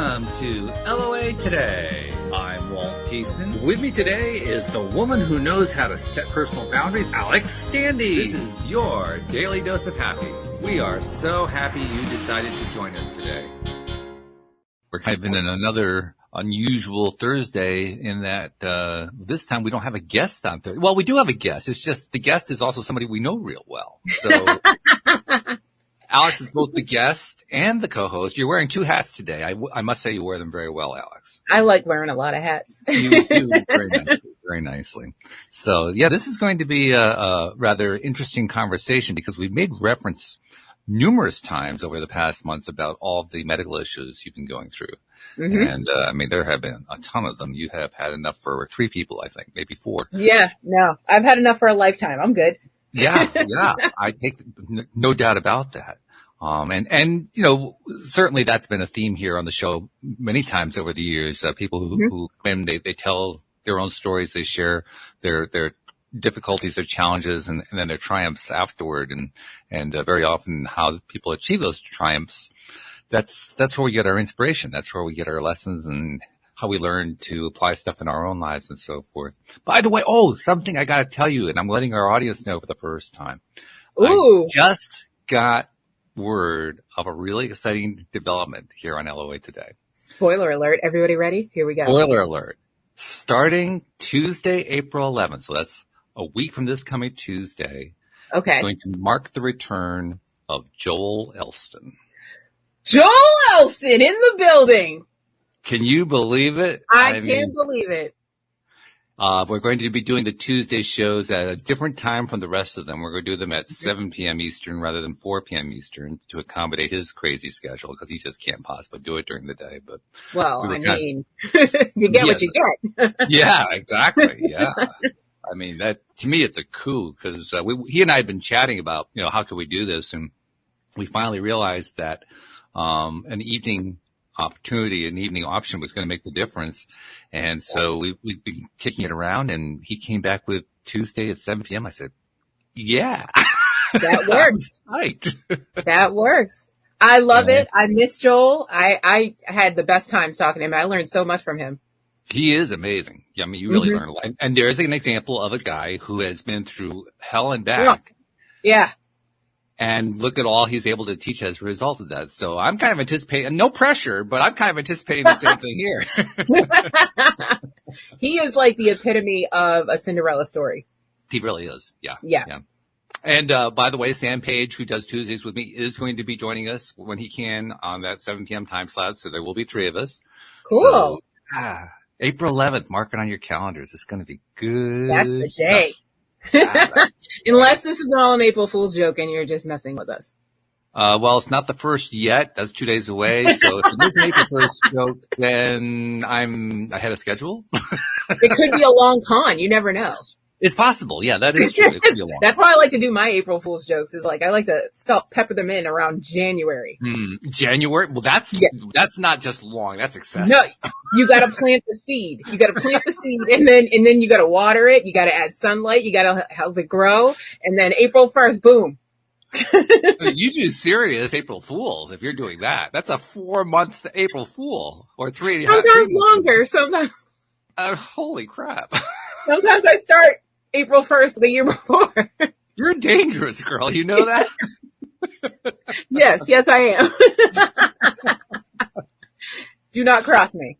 Welcome to LOA Today. I'm Walt Thiessen. With me today is the woman who knows how to set personal boundaries, Alyx Standy. This is your daily dose of happy. We are so happy you decided to join us today. We're kind of in another unusual Thursday in that this time we don't have a guest on Thursday. Well, we do have a guest. It's just the guest is also somebody we know real well. So Alyx is both the guest and the co-host. You're wearing two hats today. I must say you wear them very well, Alyx. I like wearing a lot of hats. You do very nicely. So, yeah, this is going to be a rather interesting conversation because we've made reference numerous times over the past months about all of the medical issues you've been going through. Mm-hmm. And, I mean, there have been a ton of them. You have had enough for 3 people, I think, maybe 4. Yeah, no, I've had enough for a lifetime. I'm good. Yeah, I take no doubt about that. And, you know, certainly that's been a theme here on the show many times over the years. People who come in, they tell their own stories, they share their difficulties, their challenges, and then their triumphs afterward. And very often how people achieve those triumphs. That's where we get our inspiration. That's where we get our lessons and how we learn to apply stuff in our own lives and so forth. By the way, something I got to tell you, and I'm letting our audience know for the first time. Ooh. I just got word of a really exciting development here on LOA Today. Spoiler alert. Everybody ready? Here we go. Spoiler alert. Starting Tuesday, April 11th. So that's a week from this coming Tuesday. Okay. Going to mark the return of Joel Elston. Joel Elston in the building. Can you believe it? I can't believe it. We're going to be doing the Tuesday shows at a different time from the rest of them. We're going to do them at 7 p.m. Eastern rather than 4 p.m. Eastern to accommodate his crazy schedule because he just can't possibly do it during the day. But you get what you get. Yeah, exactly. Yeah. I mean, that to me, it's a coup because he and I have been chatting about, you know, how could we do this? And we finally realized that an evening opportunity, an evening option was going to make the difference. And so we've been kicking it around and he came back with Tuesday at 7 p.m. I said, yeah, that works. Right. That works. I love it. I miss Joel. I had the best times talking to him. I learned so much from him. He is amazing. Yeah, I mean, you really learn a lot. And there's an example of a guy who has been through hell and back. Yeah. And look at all he's able to teach as a result of that. So I'm kind of anticipating, no pressure, but I'm kind of anticipating the same thing here. He is like the epitome of a Cinderella story. He really is. Yeah. Yeah. And, by the way, Sam Page, who does Tuesdays with me, is going to be joining us when he can on that 7 p.m. time slot. So there will be 3 of us. Cool. So, April 11th, mark it on your calendars. It's going to be good. That's the day. Unless this is all an April Fool's joke and you're just messing with us. Well, it's not the first yet. That's 2 days away. So if it is an April 1st joke, then I'm ahead of schedule. It could be a long con. You never know. It's possible. Yeah, that is true. It could be a long That's why I like to do my April Fool's jokes is like, I like to pepper them in around January. January? Well, that's not just long. That's excessive. No, you got to plant the seed. You got to plant the seed and then you got to water it. You got to add sunlight. You got to help it grow. And then April 1st, boom. You do serious April Fools if you're doing that. That's a 4-month April Fool or 3. Sometimes longer. Sometimes. Holy crap. Sometimes I start April 1st the year before. You're a dangerous girl. You know that? Yes, I am. Do not cross me.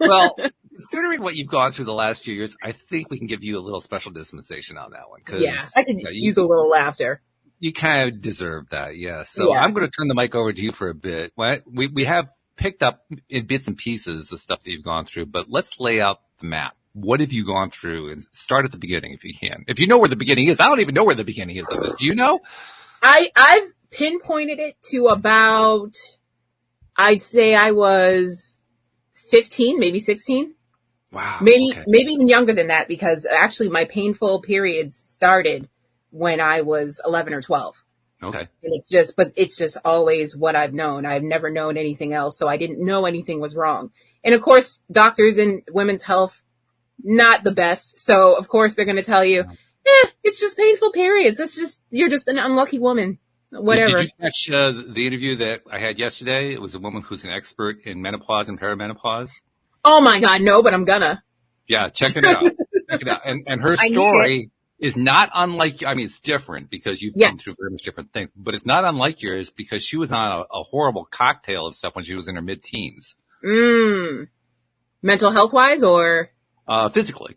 Well, considering what you've gone through the last few years, I think we can give you a little special dispensation on that one. I could use a little laughter. You kind of deserve that, yeah. So I'm going to turn the mic over to you for a bit. We have picked up in bits and pieces the stuff that you've gone through, but let's lay out the map. What have you gone through? And start at the beginning if you can. If you know where the beginning is. I don't even know where the beginning is of this. Do you know? I've pinpointed it to about, I'd say I was 15, maybe 16. Wow. Maybe even younger than that because actually my painful periods started when I was 11 or 12. Okay. And it's just always what I've known. I've never known anything else. So I didn't know anything was wrong. And of course, doctors in women's health, not the best. So of course they're going to tell you, it's just painful periods. You're just an unlucky woman. whatever. Did you catch the interview that I had yesterday? It was a woman who's an expert in menopause and perimenopause. Oh my God, no, but I'm gonna. Yeah, check it out. Check it out. And her story is not unlike, I mean, it's different because you've been through very much different things, but it's not unlike yours because she was on a horrible cocktail of stuff when she was in her mid-teens. Mental health wise or? Physically.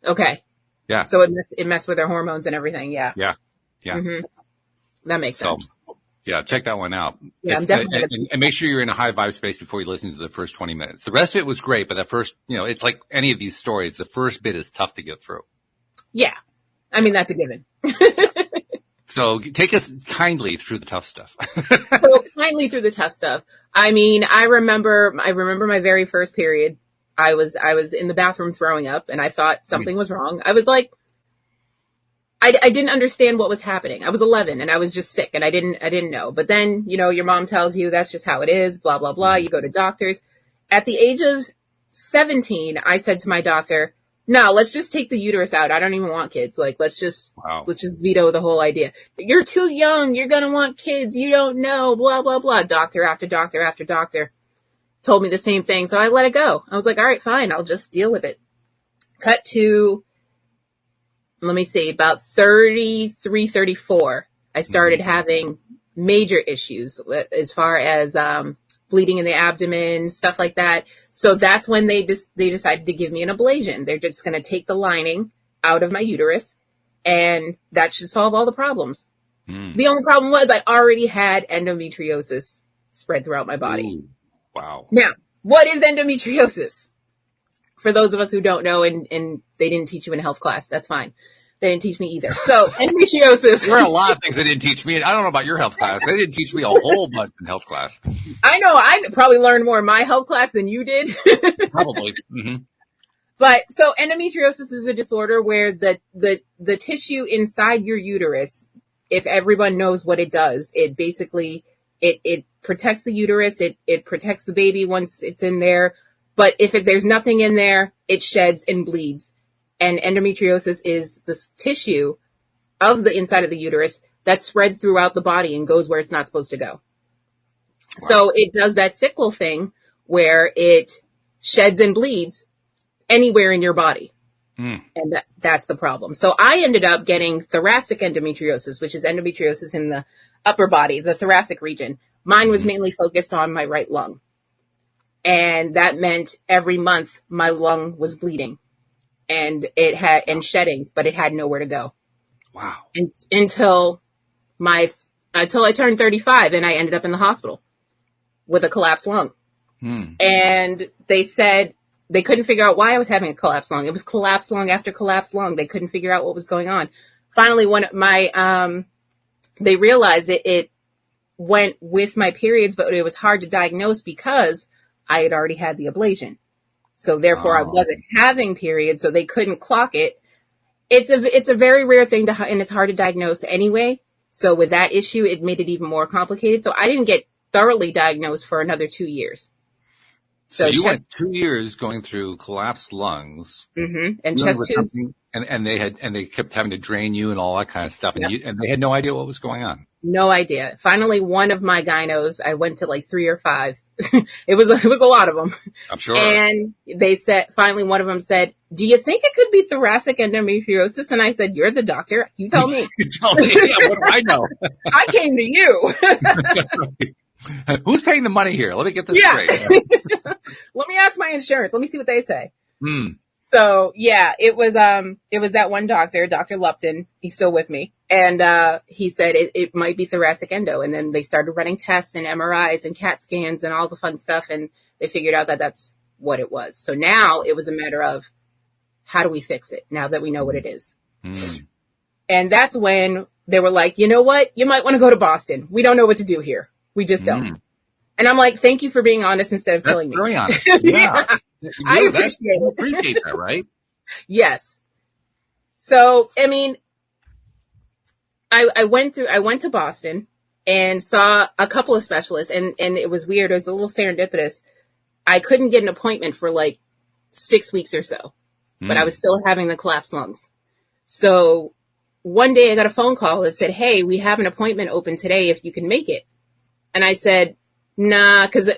Okay. Yeah. So it messed with her hormones and everything. Yeah. Yeah. Yeah. Mm-hmm. That makes sense. Yeah, check that one out. Yeah, I'm definitely and make sure you're in a high vibe space before you listen to the first 20 minutes. The rest of it was great, but that first, it's like any of these stories, the first bit is tough to get through. Yeah. I mean, that's a given. So take us kindly through the tough stuff. So kindly through the tough stuff. I mean, I remember my very first period. I was in the bathroom throwing up and I thought something was wrong. I was like, I didn't understand what was happening. I was 11 and I was just sick and I didn't know. But then, your mom tells you that's just how it is, blah, blah, blah. You go to doctors. At the age of 17, I said to my doctor, no, let's just take the uterus out. I don't even want kids. Like, let's just veto the whole idea. You're too young. You're going to want kids. You don't know, blah, blah, blah. Doctor after doctor after doctor told me the same thing. So I let it go. I was like, all right, fine. I'll just deal with it. Cut to, let me see, about 33, 34, I started having major issues as far as bleeding in the abdomen, stuff like that. So that's when they decided to give me an ablation. They're just going to take the lining out of my uterus, and that should solve all the problems. The only problem was I already had endometriosis spread throughout my body. Ooh, wow. Now, what is endometriosis? For those of us who don't know, and they didn't teach you in health class, that's fine. They didn't teach me either. So endometriosis. There are a lot of things they didn't teach me. I don't know about your health class. They didn't teach me a whole bunch in health class. I know. I probably learned more in my health class than you did. Probably. Mm-hmm. But so endometriosis is a disorder where the tissue inside your uterus, if everyone knows what it does, it basically, it protects the uterus. It protects the baby once it's in there. But if there's nothing in there, it sheds and bleeds. And endometriosis is the tissue of the inside of the uterus that spreads throughout the body and goes where it's not supposed to go. Wow. So it does that sickle thing where it sheds and bleeds anywhere in your body. And that's the problem. So I ended up getting thoracic endometriosis, which is endometriosis in the upper body, the thoracic region. Mine was mainly focused on my right lung. And that meant every month my lung was bleeding. And shedding, but it had nowhere to go. Wow. Until I turned 35 and I ended up in the hospital with a collapsed lung. And they said they couldn't figure out why I was having a collapsed lung. It was collapsed lung after collapsed lung. They couldn't figure out what was going on. Finally, they realized it went with my periods, but it was hard to diagnose because I had already had the ablation. So therefore I wasn't having periods, so they couldn't clock it. It's a very rare thing and it's hard to diagnose anyway. So with that issue, it made it even more complicated. So I didn't get thoroughly diagnosed for another 2 years. So you went 2 years going through collapsed lungs and chest tubes. And they kept having to drain you and all that kind of stuff. And they had no idea what was going on. No idea. Finally, one of my gynos, I went to like 3 or 5. It was a lot of them. I'm sure. And they said, finally, one of them said, do you think it could be thoracic endometriosis? And I said, you're the doctor. You tell me. You tell me. Yeah, what do I know? I came to you. Who's paying the money here? Let me get this straight. Let me ask my insurance. Let me see what they say. So yeah, it was that one doctor, Dr. Lupton. He's still with me. And, he said it might be thoracic endo. And then they started running tests and MRIs and CAT scans and all the fun stuff. And they figured out that that's what it was. So now it was a matter of how do we fix it now that we know what it is? And that's when they were like, you know what? You might want to go to Boston. We don't know what to do here. We just don't. And I'm like, thank you for being honest instead of killing me. Very honest. Yeah. I appreciate it. Appreciate that, right? Yes. So, I mean, I went to Boston and saw a couple of specialists and it was weird. It was a little serendipitous. I couldn't get an appointment for like 6 weeks or so, but I was still having the collapsed lungs. So one day I got a phone call that said, hey, we have an appointment open today if you can make it. And I said, nah, because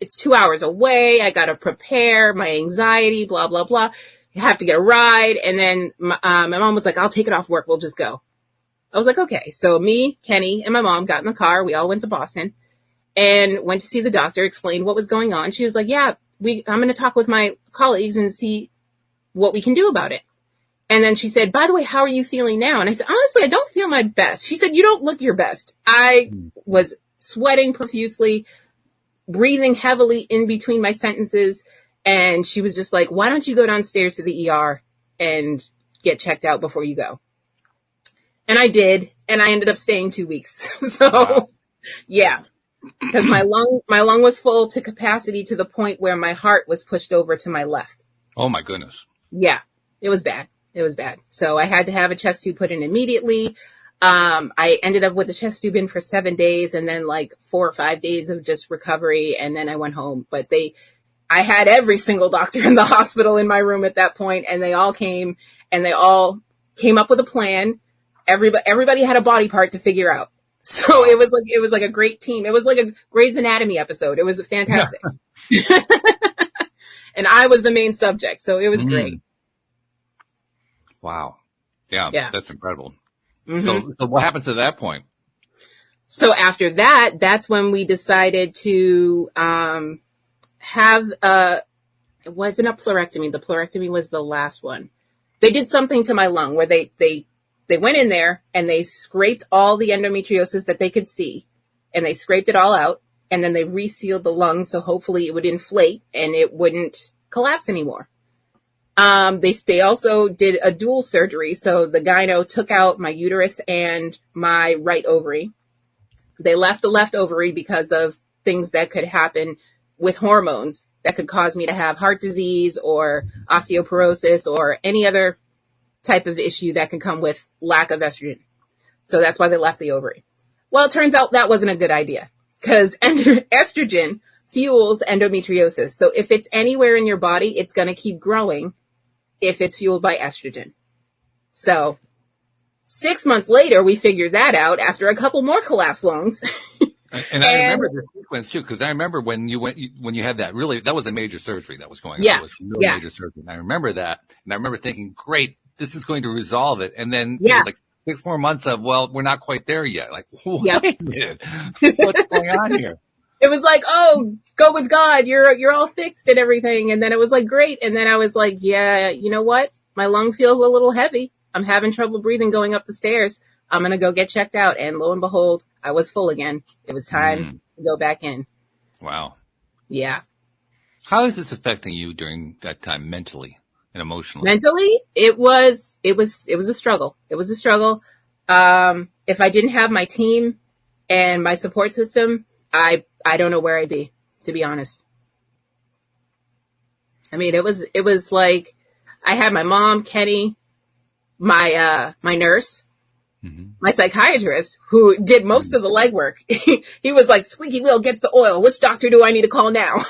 it's 2 hours away. I got to prepare my anxiety, blah, blah, blah. You have to get a ride. And then my mom was like, I'll take it off work. We'll just go. I was like, okay. So me, Kenny, and my mom got in the car. We all went to Boston and went to see the doctor, explained what was going on. She was like, yeah, I'm going to talk with my colleagues and see what we can do about it. And then she said, by the way, how are you feeling now? And I said, honestly, I don't feel my best. She said, you don't look your best. I was sweating profusely, breathing heavily in between my sentences. And she was just like, why don't you go downstairs to the ER and get checked out before you go? And I did. And I ended up staying 2 weeks. So wow. Yeah, because my lung was full to capacity to the point where my heart was pushed over to my left. Oh my goodness. Yeah, it was bad. It was bad. So I had to have a chest tube put in immediately. I ended up with the chest tube in for 7 days and then like 4 or 5 days of just recovery. And then I went home, but I had every single doctor in the hospital in my room at that point, and they all came up with a plan. Everybody had a body part to figure out. So it was like a great team. It was like a Grey's Anatomy episode. It was fantastic. And I was the main subject. So it was great. Wow. Yeah. That's incredible. Mm-hmm. So what happens at that point? So after that, that's when we decided to, have, it wasn't a pleurectomy. The pleurectomy was the last one. They did something to my lung where they went in there and they scraped all the endometriosis that they could see, and they scraped it all out, and then they resealed the lung. So hopefully it would inflate and it wouldn't collapse anymore. They also did a dual surgery. So the gyno took out my uterus and my right ovary. They left the left ovary because of things that could happen with hormones that could cause me to have heart disease or osteoporosis or any other type of issue that can come with lack of estrogen. So that's why they left the ovary. Well, it turns out that wasn't a good idea because estrogen fuels endometriosis. So if it's anywhere in your body, it's going to keep growing if it's fueled by estrogen. So 6 months later, we figured that out after a couple more collapsed lungs. And I remember the sequence too, because I remember when you had that that was a major surgery that was going on. Yeah. It was really major surgery. And I remember that. And I remember thinking, great, this is going to resolve it. And then it was like 6 more months of, well, we're not quite there yet. Like, wait a minute. What's going on here? It was like, oh, go with God. You're all fixed and everything. And then it was like, great. And then I was like, yeah, you know what? My lung feels a little heavy. I'm having trouble breathing going up the stairs. I'm going to go get checked out. And lo and behold, I was full again. It was time to go back in. Wow. Yeah. How is this affecting you during that time mentally and emotionally? Mentally, it was a struggle. It was a struggle. If I didn't have my team and my support system, I don't know where I'd be, to be honest. I mean, it was like I had my mom, Kenny, my nurse, my psychiatrist, who did most of the legwork. He was like, squeaky wheel gets the oil. Which doctor do I need to call now?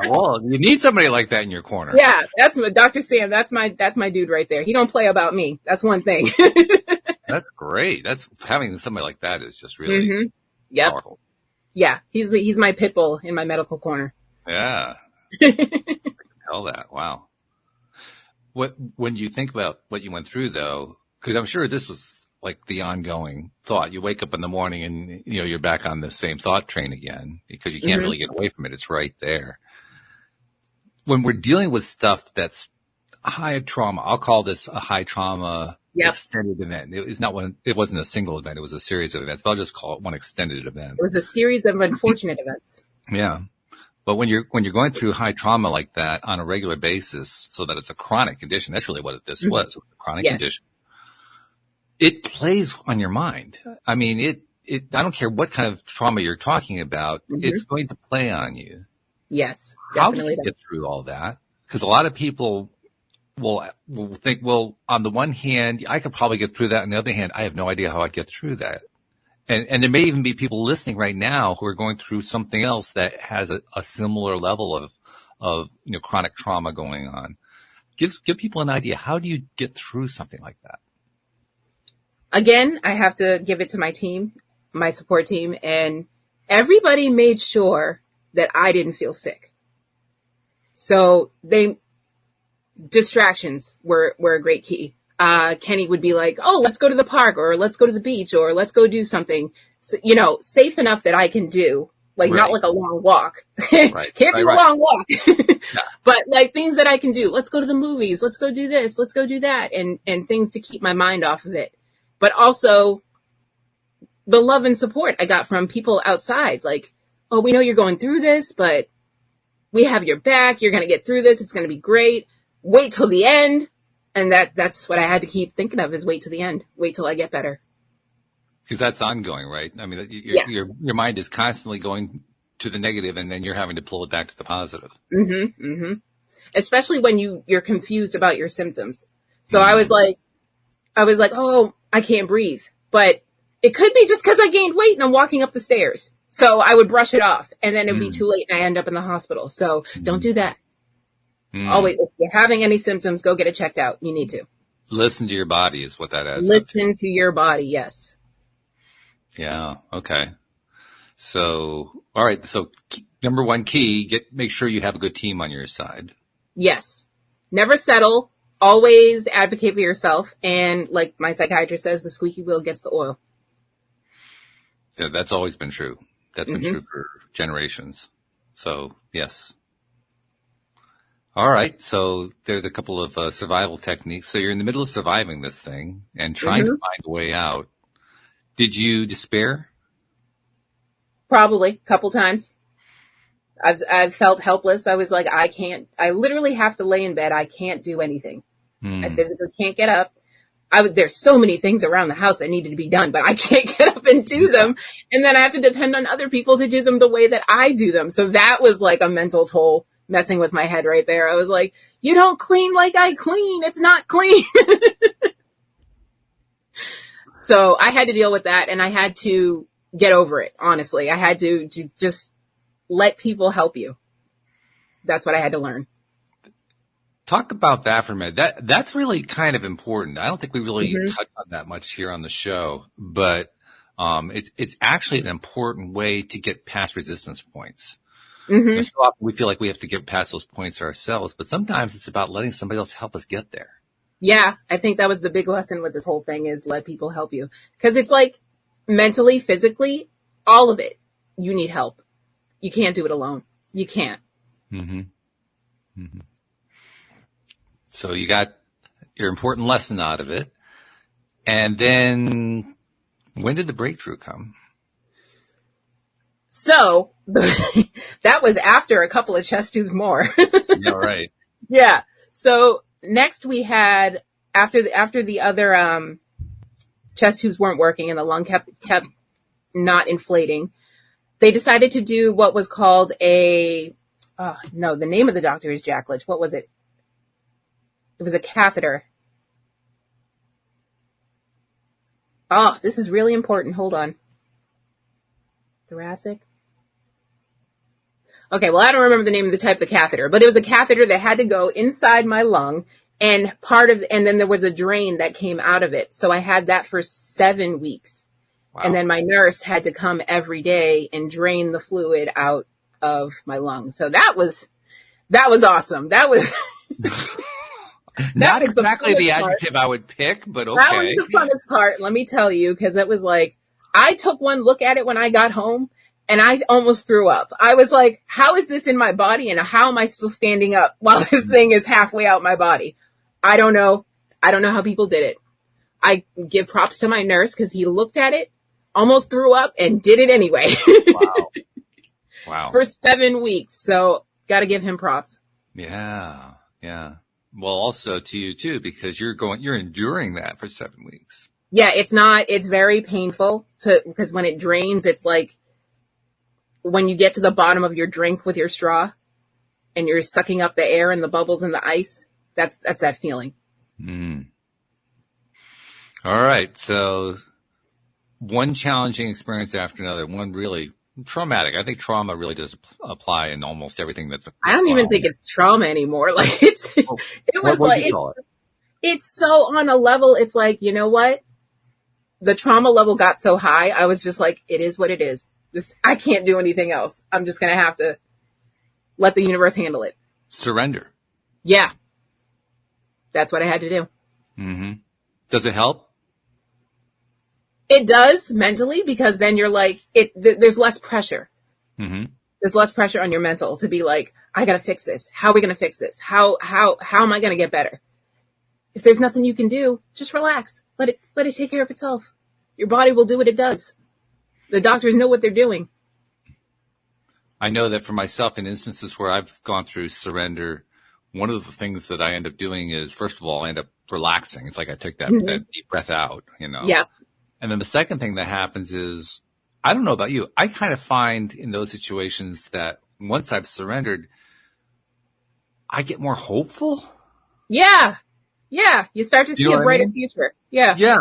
Well, you need somebody like that in your corner. Yeah, that's Dr. Sam. That's my dude right there. He don't play about me. That's one thing. That's great. That's having somebody like that is just really powerful. Yeah, he's my pit bull in my medical corner. Yeah. Tell that. Wow. When you think about what you went through though, because I'm sure this was like the ongoing thought. You wake up in the morning and you're back on the same thought train again because you can't really get away from it. It's right there. When we're dealing with stuff that's high trauma, I'll call this a high trauma extended event. It wasn't a single event. It was a series of events, but I'll just call it one extended event. It was a series of unfortunate events. Yeah. But when you're going through high trauma like that on a regular basis, so that it's a chronic condition, that's really what this was, a chronic condition. It plays on your mind. I mean, I don't care what kind of trauma you're talking about, it's going to play on you. Yes, definitely. How did you get through all that? Because a lot of people will think, well, on the one hand, I could probably get through that. On the other hand, I have no idea how I'd get through that. And there may even be people listening right now who are going through something else that has a similar level of chronic trauma going on. Give people an idea. How do you get through something like that? Again, I have to give it to my team, my support team, and everybody made sure that I didn't feel sick. So distractions were a great key. Kenny would be like, oh, let's go to the park, or let's go to the beach, or let's go do something, safe enough that I can do, like not like a long walk. Can't do a long walk, but like things that I can do. Let's go to the movies. Let's go do this. Let's go do that. And things to keep my mind off of it. But also the love and support I got from people outside. Like, oh, we know you're going through this, but we have your back. You're going to get through this. It's going to be great. Wait till the end. And that's what I had to keep thinking of, is wait till the end. Wait till I get better. Because that's ongoing, right? I mean, your mind is constantly going to the negative, and then you're having to pull it back to the positive. Mm-hmm. Mm-hmm. Especially when you're confused about your symptoms. So I was like, oh, I can't breathe. But it could be just because I gained weight and I'm walking up the stairs. So I would brush it off, and then it'd be too late and I end up in the hospital. So don't do that. Always, if you're having any symptoms, go get it checked out. You need to. Listen to your body is what that is. Listen to your body, yes. Yeah, okay. So, all right. So number one key, make sure you have a good team on your side. Yes. Never settle. Always advocate for yourself. And like my psychiatrist says, the squeaky wheel gets the oil. Yeah, that's always been true. That's been true for generations. So, yes. All right. So there's a couple of survival techniques. So you're in the middle of surviving this thing and trying to find a way out. Did you despair? Probably a couple times. I've felt helpless. I was like, I literally have to lay in bed. I can't do anything. I physically can't get up. There's so many things around the house that needed to be done, but I can't get up and do them. And then I have to depend on other people to do them the way that I do them. So that was like a mental toll, messing with my head right there. I was like, you don't clean like I clean. It's not clean. So I had to deal with that, and I had to get over it. Honestly, I had to just let people help you. That's what I had to learn. Talk about that for a minute. That's really kind of important. I don't think we really touch on that much here on the show, but it's actually an important way to get past resistance points. Mm-hmm. So often we feel like we have to get past those points ourselves, but sometimes it's about letting somebody else help us get there. Yeah, I think that was the big lesson with this whole thing, is let people help you. Because it's like mentally, physically, all of it, you need help. You can't do it alone. You can't. Mm-hmm. Mm-hmm. So you got your important lesson out of it. And then when did the breakthrough come? So that was after a couple of chest tubes more. Yeah, right. Yeah. So next we had, after the other chest tubes weren't working and the lung kept not inflating, they decided to do what was called the name of the doctor is Jack Litch. What was it? It was a catheter. Oh, this is really important. Hold on. Thoracic. Okay, well, I don't remember the name of the type of the catheter, but it was a catheter that had to go inside my lung, and then there was a drain that came out of it. So I had that for 7 weeks. Wow. And then my nurse had to come every day and drain the fluid out of my lungs. So that was awesome. That was not exactly the adjective I would pick, but okay. That was the funnest part, let me tell you, because it was like, I took one look at it when I got home and I almost threw up. I was like, how is this in my body, and how am I still standing up while this thing is halfway out my body? I don't know. I don't know how people did it. I give props to my nurse because he looked at it, almost threw up, and did it anyway. Wow. For 7 weeks. So got to give him props. Yeah. Yeah. Well, also to you too, because you're enduring that for 7 weeks. Yeah, it's very painful because when it drains, it's like when you get to the bottom of your drink with your straw and you're sucking up the air and the bubbles and the ice. That's that feeling. Mm. All right. So one challenging experience after another, one really traumatic. I think trauma really does apply in almost everything that's I don't even think it's trauma anymore. Like it's so on a level. It's like, you know what? the trauma level got so high, I was just like, it is what it is. I can't do anything else. I'm just going to have to let the universe handle it. Surrender. Yeah. That's what I had to do. Mm-hmm. Does it help? It does mentally, because then you're like, there's less pressure. Mm-hmm. There's less pressure on your mental to be like, I got to fix this. How are we going to fix this? How am I going to get better? If there's nothing you can do, just relax. Let it take care of itself. Your body will do what it does. The doctors know what they're doing. I know that for myself, in instances where I've gone through surrender, one of the things that I end up doing is, first of all, I end up relaxing. It's like I took that deep breath out, Yeah. And then the second thing that happens is, I don't know about you, I kind of find in those situations that once I've surrendered, I get more hopeful. Yeah. Yeah. You start to see a brighter future. Yeah. Yeah.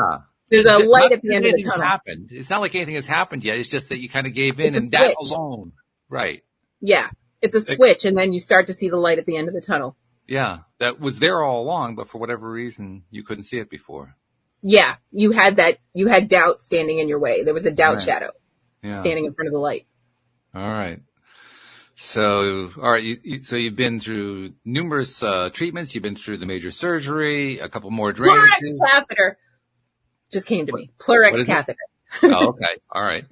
There's a light at the end of the tunnel. Happened. It's not like anything has happened yet. It's just that you kind of gave in, and that alone. Right. Yeah. It's a switch, and then you start to see the light at the end of the tunnel. Yeah. That was there all along, but for whatever reason, you couldn't see it before. Yeah. You had doubt standing in your way. There was a doubt shadow standing in front of the light. All right. So, all right. So you've been through numerous treatments. You've been through the major surgery, a couple more drainages. Pleuric catheter just came to me. Pleuric catheter. Oh, okay. All right.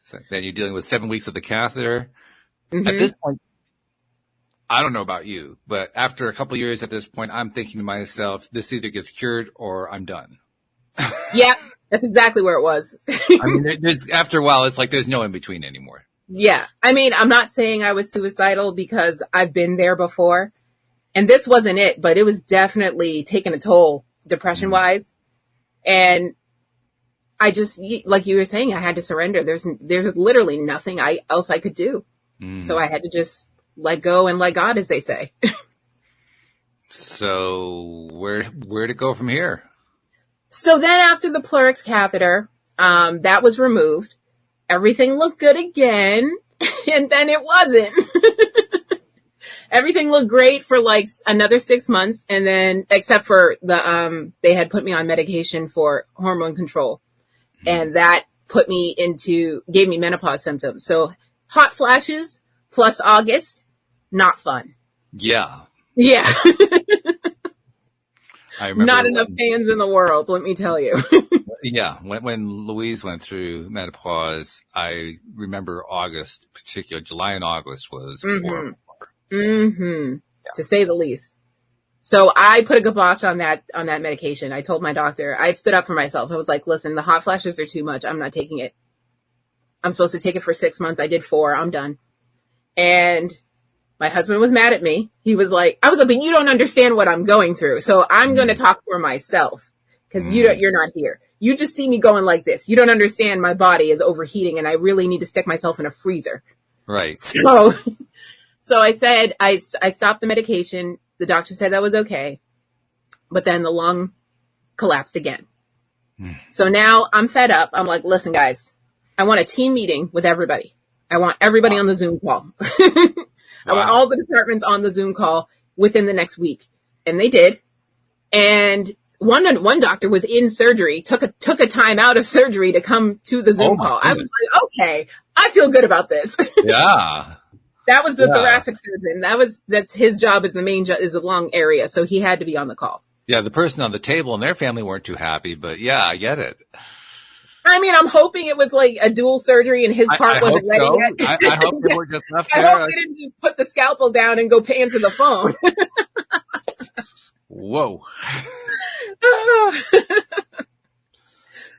So then you're dealing with 7 weeks of the catheter. Mm-hmm. At this point, I don't know about you, but after a couple of years at this point, I'm thinking to myself, this either gets cured or I'm done. Yeah, that's exactly where it was. I mean, after a while, it's like there's no in between anymore. Yeah. I mean, I'm not saying I was suicidal, because I've been there before, and this wasn't it, but it was definitely taking a toll depression wise. And I just, like you were saying, I had to surrender. There's literally nothing else I could do. So I had to just let go and let God, as they say. So where to go from here? So then after the Pleuric catheter, that was removed. Everything looked good again. And then it wasn't. Everything looked great for like another 6 months. And then, except for they had put me on medication for hormone control. And that gave me menopause symptoms. So hot flashes plus August, not fun. Yeah. Yeah. I remember not enough fans in the world, let me tell you. Yeah. When Louise went through menopause, I remember August, particularly July and August was horrible. Mm-hmm. Yeah. To say the least. So I put a kibosh on that medication. I told my doctor, I stood up for myself. I was like, listen, the hot flashes are too much. I'm not taking it. I'm supposed to take it for 6 months. I did 4. I'm done. And my husband was mad at me. He was like, but you don't understand what I'm going through. So I'm going to talk for myself, because you're not here. You just see me going like this. You don't understand my body is overheating and I really need to stick myself in a freezer. Right. So I said, I stopped the medication. The doctor said that was okay. But then the lung collapsed again. So now I'm fed up. I'm like, listen, guys, I want a team meeting with everybody. I want everybody on the Zoom call. I want all the departments on the Zoom call within the next week. And they did. And one doctor was in surgery, took a time out of surgery to come to the Zoom call. I was like, okay, I feel good about this. Yeah. That was the thoracic surgeon. That's his job, is the lung area. So he had to be on the call. Yeah. The person on the table and their family weren't too happy, but yeah, I get it. I mean, I'm hoping it was like a dual surgery and his part wasn't ready yet. I hope they were just left there. I hope they didn't just put the scalpel down and go answer the phone. Whoa.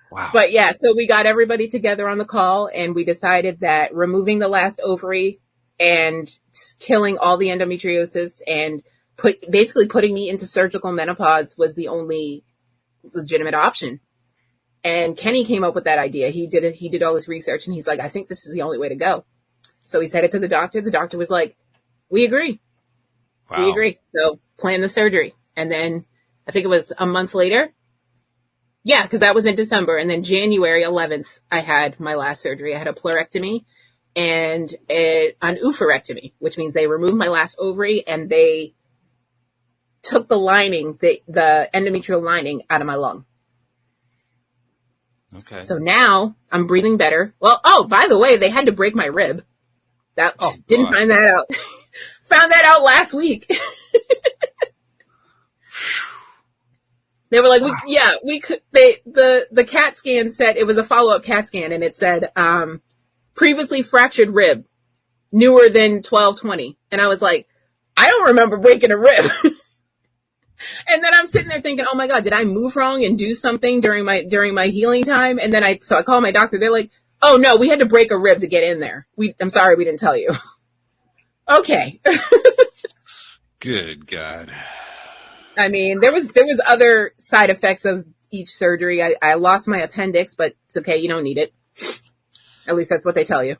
Wow. But yeah, so we got everybody together on the call and we decided that removing the last ovary and killing all the endometriosis and basically putting me into surgical menopause was the only legitimate option. And Kenny came up with that idea. He did all his research and he's like, I think this is the only way to go. So he said it to the doctor. The doctor was like, we agree. Wow. We agree. So plan the surgery. And then I think it was a month later. Yeah, because that was in December. And then January 11th, I had my last surgery. I had a pleurectomy and an oophorectomy, which means they removed my last ovary and they took the lining, the endometrial lining out of my lung. Okay. So now I'm breathing better. Well, by the way, they had to break my rib. Didn't find that out. Found that out last week. They were like, we could, the CAT scan said, it was a follow-up CAT scan, and it said, previously fractured rib, newer than 12/20. And I was like, I don't remember breaking a rib. And then I'm sitting there thinking, oh my God, did I move wrong and do something during my healing time? And then I call my doctor. They're like, oh no, we had to break a rib to get in there. I'm sorry, we didn't tell you. Okay. Good God. I mean, there was other side effects of each surgery. I lost my appendix, but it's okay. You don't need it. At least that's what they tell you.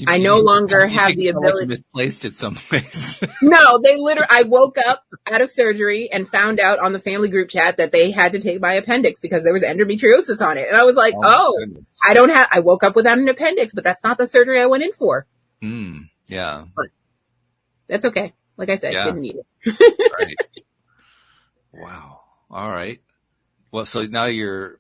I no longer have the ability. Like misplaced it someplace. No, I woke up out of surgery and found out on the family group chat that they had to take my appendix because there was endometriosis on it. And I was like, I woke up without an appendix, but that's not the surgery I went in for. Yeah. But that's okay. Like I said, didn't need it. Right. Wow. All right. Well, so now you're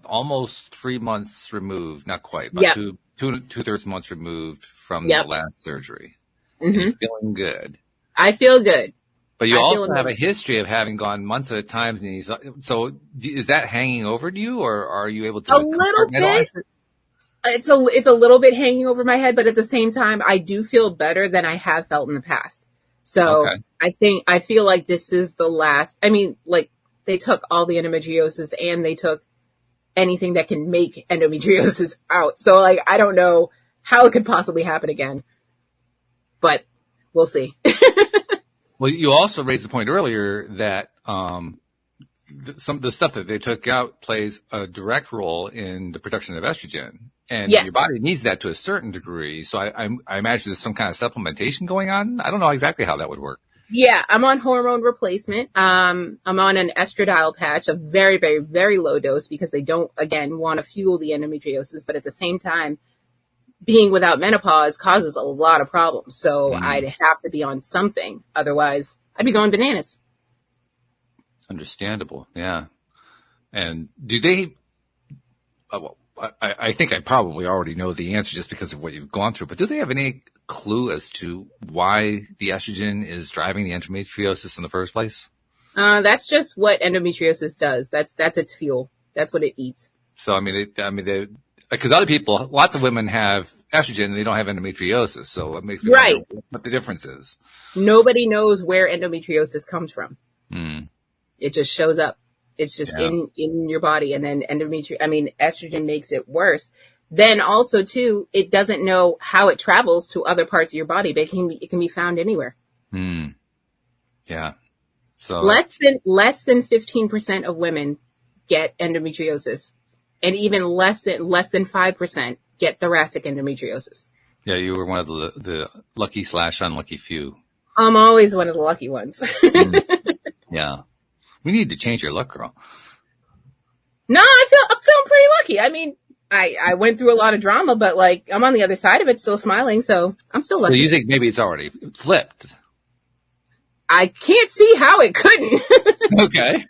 almost 3 months removed, not quite, but two-thirds months removed from the last surgery. Mm-hmm. Feeling good. I feel good. But you also have a history of having gone months at a time. So is that hanging over you, or are you able to? A little bit. It's a little bit hanging over my head, but at the same time, I do feel better than I have felt in the past. So I feel like this is the last. I mean, like, they took all the endometriosis and they took anything that can make endometriosis out. So, like, I don't know how it could possibly happen again, but we'll see. Well, you also raised the point earlier that some of the stuff that they took out plays a direct role in the production of estrogen, and your body needs that to a certain degree. So I imagine there's some kind of supplementation going on. I don't know exactly how that would work. Yeah, I'm on hormone replacement. I'm on an estradiol patch, a very, very, very low dose, because they don't, again, want to fuel the endometriosis. But at the same time, being without menopause causes a lot of problems. So I'd have to be on something. Otherwise, I'd be going bananas. Understandable. Yeah. And do they, I think I probably already know the answer just because of what you've gone through, but do they have any clue as to why the estrogen is driving the endometriosis in the first place? That's just what endometriosis does. That's its fuel. That's what it eats. So, because other people, lots of women have estrogen and they don't have endometriosis. So it makes me wonder what the difference is. Nobody knows where endometriosis comes from. It just shows up. It's just in your body. And then estrogen makes it worse. Then also too, it doesn't know how it travels to other parts of your body, but it can be found anywhere. Yeah. So less than 15% of women get endometriosis, and even less than 5% get thoracic endometriosis. Yeah, you were one of the lucky/unlucky few. I'm always one of the lucky ones. Yeah. We need to change your luck, girl. No, I'm feeling pretty lucky. I mean, I went through a lot of drama, but like, I'm on the other side of it still smiling, so I'm still lucky. So you think maybe it's already flipped? I can't see how it couldn't. Okay.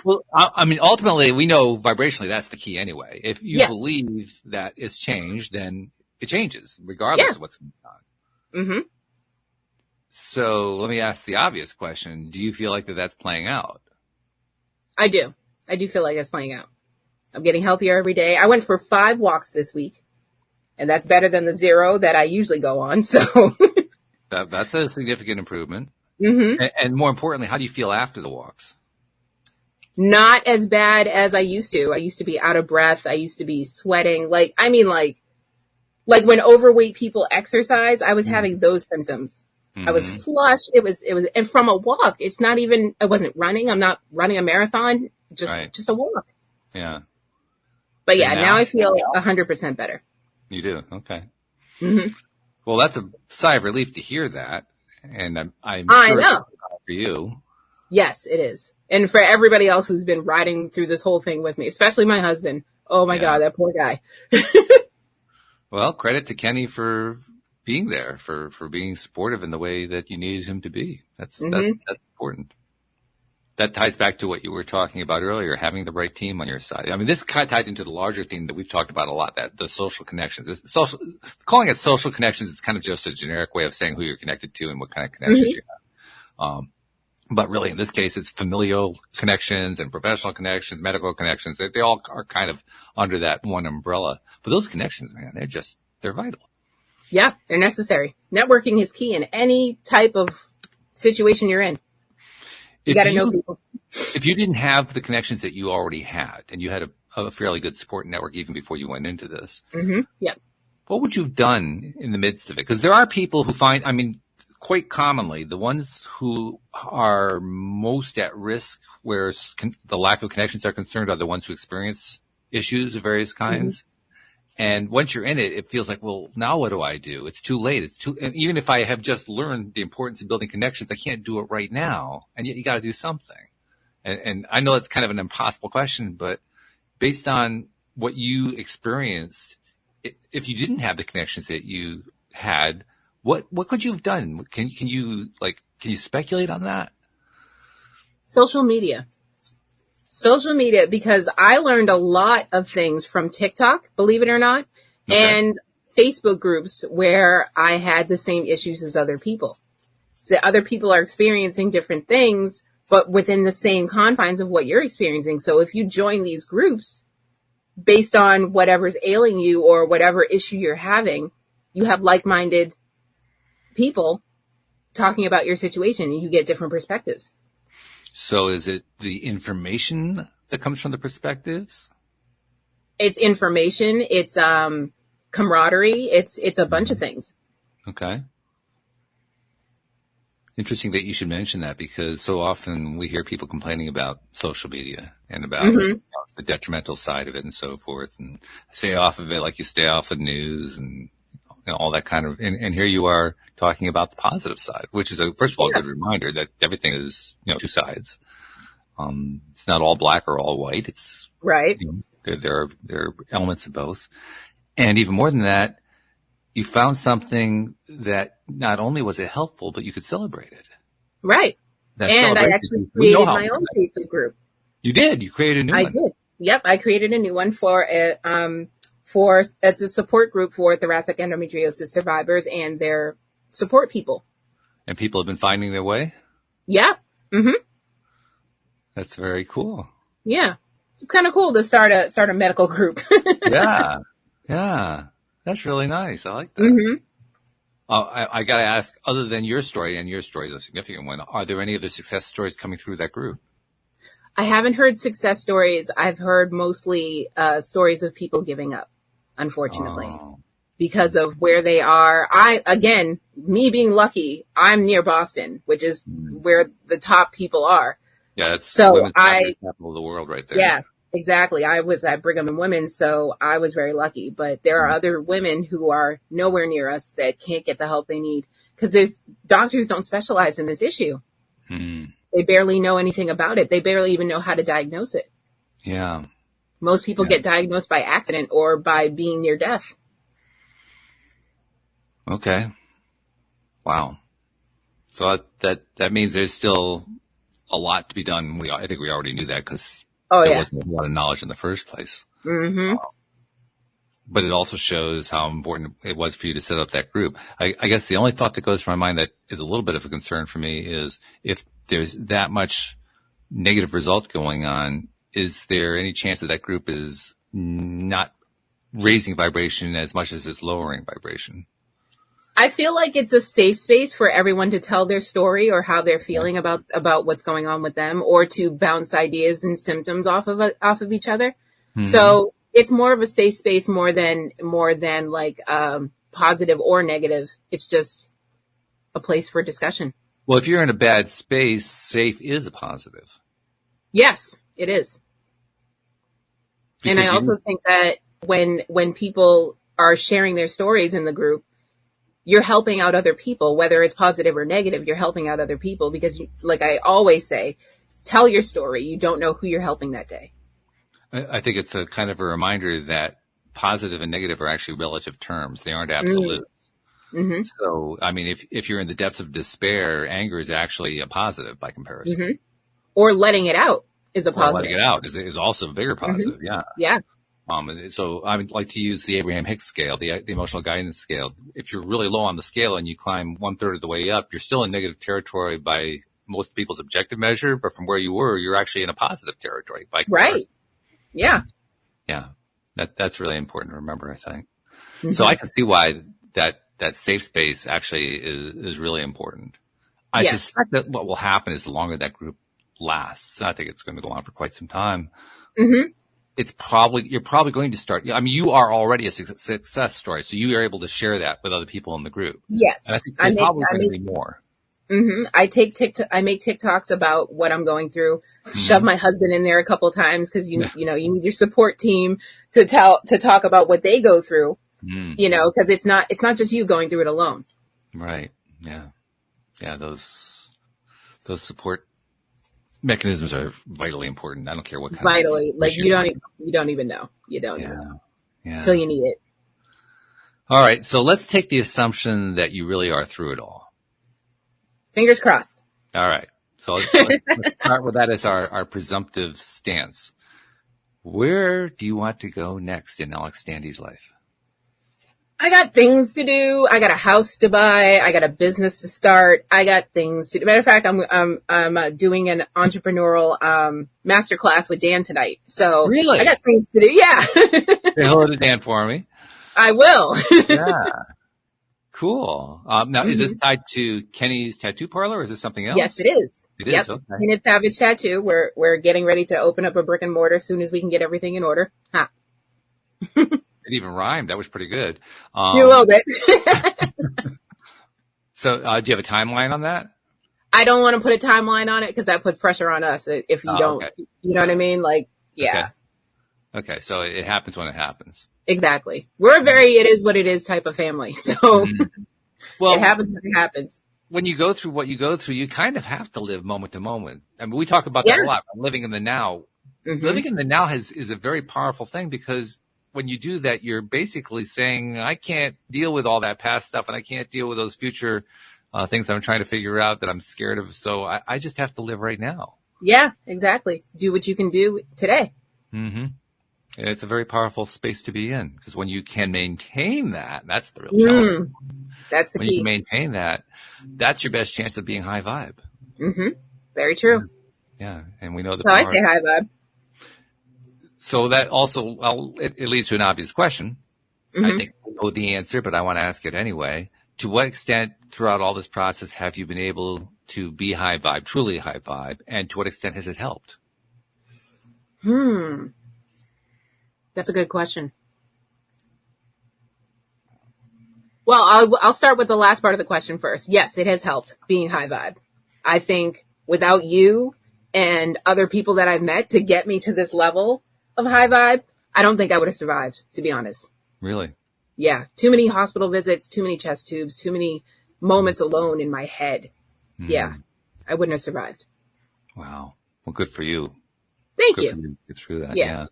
Well, ultimately, we know vibrationally that's the key anyway. If you believe that it's changed, then it changes, regardless of what's going on. Mm-hmm. So let me ask the obvious question. Do you feel like that's playing out? I do. I do feel like that's playing out. I'm getting healthier every day. I went for 5 walks this week, and that's better than the 0 that I usually go on. So that's a significant improvement. Mm-hmm. And more importantly, how do you feel after the walks? Not as bad as I used to. I used to be out of breath. I used to be sweating. Like when overweight people exercise, I was having those symptoms. I was flushed. It was, and from a walk, it's not even, I wasn't running. I'm not running a marathon, just a walk. Yeah. But yeah, now I feel 100% better. You do? Okay. Mm-hmm. Well, that's a sigh of relief to hear that. And I'm sure know. For you. Yes, it is. And for everybody else who's been riding through this whole thing with me, especially my husband. Oh my God, that poor guy. Well, credit to Kenny for being there, for being supportive in the way that you needed him to be. That's important. that ties back to what you were talking about earlier, having the right team on your side. I mean, this kind of ties into the larger theme that we've talked about a lot, that the social connections. Calling it social connections is kind of just a generic way of saying who you're connected to and what kind of connections you have. But really, in this case, it's familial connections and professional connections, medical connections. They all are kind of under that one umbrella. But those connections, man, they're vital. Yeah, they're necessary. Networking is key in any type of situation you're in. You got to know people. If you didn't have the connections that you already had, and you had a fairly good support network even before you went into this, what would you have done in the midst of it? Because there are people who quite commonly, the ones who are most at risk where the lack of connections are concerned are the ones who experience issues of various kinds. And once you're in it, it feels like, well, now what do I do? It's too late. And even if I have just learned the importance of building connections, I can't do it right now. And yet you got to do something. And I know it's kind of an impossible question, but based on what you experienced, if you didn't have the connections that you had, what could you have done? Can you speculate on that? Social media, because I learned a lot of things from TikTok, believe it or not, and Facebook groups where I had the same issues as other people. So other people are experiencing different things, but within the same confines of what you're experiencing. So if you join these groups based on whatever's ailing you or whatever issue you're having, you have like-minded people talking about your situation and you get different perspectives. So is it the information that comes from the perspectives? It's information. It's camaraderie. It's a bunch of things. Okay. Interesting that you should mention that, because so often we hear people complaining about social media and about the detrimental side of it and so forth, and stay off of it like you stay off the news and all that kind of, and here you are talking about the positive side, which is first of all, a good reminder that everything is, two sides. It's not all black or all white. It's right. There are elements of both. And even more than that, you found something that not only was it helpful, but you could celebrate it. Right. And I actually created my own Facebook group. You did? You created a new one? I did. Yep. I created a new one as a support group for thoracic endometriosis survivors and their support people. And people have been finding their way? Yeah. That's very cool. Yeah. It's kind of cool to start a medical group. Yeah. That's really nice. I like that. I got to ask, other than your story, and your story is a significant one, are there any other success stories coming through that group? I haven't heard success stories. I've heard mostly stories of people giving up, unfortunately, because of where they are. Me being lucky, I'm near Boston, which is where the top people are. Yeah, that's so capital of the world right there. Yeah, exactly. I was at Brigham and Women's, so I was very lucky. But there are other women who are nowhere near us that can't get the help they need because doctors don't specialize in this issue. They barely know anything about it. They barely even know how to diagnose it. Yeah. Most people get diagnosed by accident or by being near death. Okay. Wow. So that means there's still a lot to be done. I think we already knew that because there wasn't a lot of knowledge in the first place. But it also shows how important it was for you to set up that group. I guess the only thought that goes through my mind that is a little bit of a concern for me is if there's that much negative result going on, is there any chance that group is not raising vibration as much as it's lowering vibration? I feel like it's a safe space for everyone to tell their story or how they're feeling about what's going on with them, or to bounce ideas and symptoms off of each other. So it's more of a safe space more than like positive or negative. It's just a place for discussion. Well, if you're in a bad space, safe is a positive. Yes, it is. Because and I also think that when people are sharing their stories in the group, you're helping out other people, whether it's positive or negative, you're helping out other people because, like I always say, tell your story. You don't know who you're helping that day. I think it's a kind of a reminder that positive and negative are actually relative terms. They aren't absolute. Mm-hmm. So, I mean, if you're in the depths of despair, anger is actually a positive by comparison. or letting it out is a Well, positive. letting it out is also a bigger positive. Yeah. Yeah. So I would like to use the Abraham Hicks scale, the emotional guidance scale. If you're really low on the scale and you climb 1/3 of the way up, you're still in negative territory by most people's objective measure, but from where you were, you're actually in a positive territory by comparison. Right. Yeah. Yeah. That's really important to remember, I think. Mm-hmm. So I can see why that safe space actually is really important. I suspect that what will happen is the longer that group lasts, and I think it's going to go on for quite some time. Mm-hmm. You're probably going to start. I mean, you are already a success story, so you are able to share that with other people in the group. Yes, and I think there's probably going to be more. Mm-hmm. I make TikToks about what I'm going through. Mm-hmm. Shove my husband in there a couple times because you know you need your support team to talk about what they go through. Mm-hmm. You know, because it's not just you going through it alone. Right. Yeah. Yeah. Those support mechanisms are vitally important. I don't care what kind vitally, of like you don't even know. You don't even know until you need it. All right. So let's take the assumption that you really are through it all. Fingers crossed. All right. So let's start with that as our presumptive stance. Where do you want to go next in Alyx Standy's life? I got things to do. I got a house to buy. I got a business to start. I got things to do. Matter of fact, I'm doing an entrepreneurial masterclass with Dan tonight. So really, I got things to do. Yeah. Say hello to Dan for me. I will. Yeah. Cool. Now, is this tied to Kenny's tattoo parlor, or is this something else? Yes, it is. It is. Okay. Kenny Savage Tattoo. We're getting ready to open up a brick and mortar as soon as we can get everything in order. Ha. It even rhymed. That was pretty good. A little bit. So, do you have a timeline on that? I don't want to put a timeline on it because that puts pressure on us. If you don't, you know what I mean? Like, yeah. Okay. So it happens when it happens. Exactly. We're a very it is what it is type of family. So well, it happens when it happens. When you go through what you go through, you kind of have to live moment to moment. I mean, we talk about that a lot. Living in the now. Mm-hmm. Living in the now is a very powerful thing because when you do that, you're basically saying, I can't deal with all that past stuff and I can't deal with those future things I'm trying to figure out that I'm scared of. So I just have to live right now. Yeah, exactly. Do what you can do today. Mm-hmm. And it's a very powerful space to be in because when you can maintain that, that's the real challenge. That's the key. When you can maintain that, that's your best chance of being high vibe. Mm-hmm. Very true. Yeah. And we know the So I say high vibe. So that also, it leads to an obvious question. Mm-hmm. I think I know the answer, but I want to ask it anyway. To what extent throughout all this process have you been able to be high vibe, truly high vibe, and to what extent has it helped? That's a good question. Well, I'll start with the last part of the question first. Yes, it has helped being high vibe. I think without you and other people that I've met to get me to this level of high vibe, I don't think I would have survived, to be honest. Really? Yeah. Too many hospital visits, too many chest tubes, too many moments alone in my head. Yeah. I wouldn't have survived. Wow. Well, good for you. Thank you. you. For you to get through that. Yeah.